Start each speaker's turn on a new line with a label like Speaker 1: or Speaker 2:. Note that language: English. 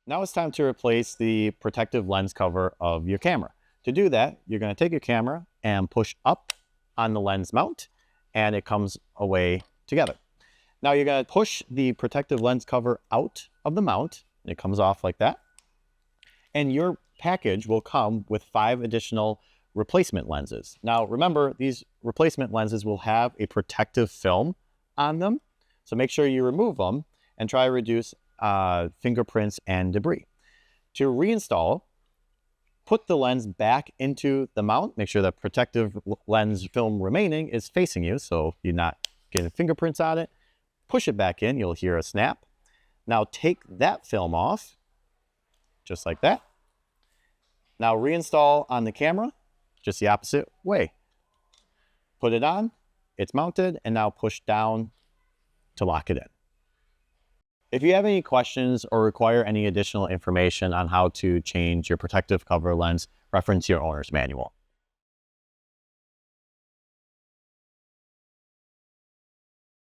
Speaker 1: Now it's time to replace the protective lens cover of your camera. To do that, you're going to take your camera and push up on the lens mount, and it comes away together. Now you're going to push the protective lens cover out of the mount, and it comes off like that. And your package will come with 5 additional replacement lenses. Now remember, these replacement lenses will have a protective film on them, so make sure you remove them and try to reduce fingerprints and debris. To reinstall, put the lens back into the mount. Make sure the protective lens film remaining is facing you, so you're not getting fingerprints on it. Push it back in, you'll hear a snap. Now take that film off, just like that. Now reinstall on the camera, just the opposite way. Put it on, it's mounted, and now push down to lock it in. If you have any questions or require any additional information on how to change your protective cover lens, reference your owner's manual.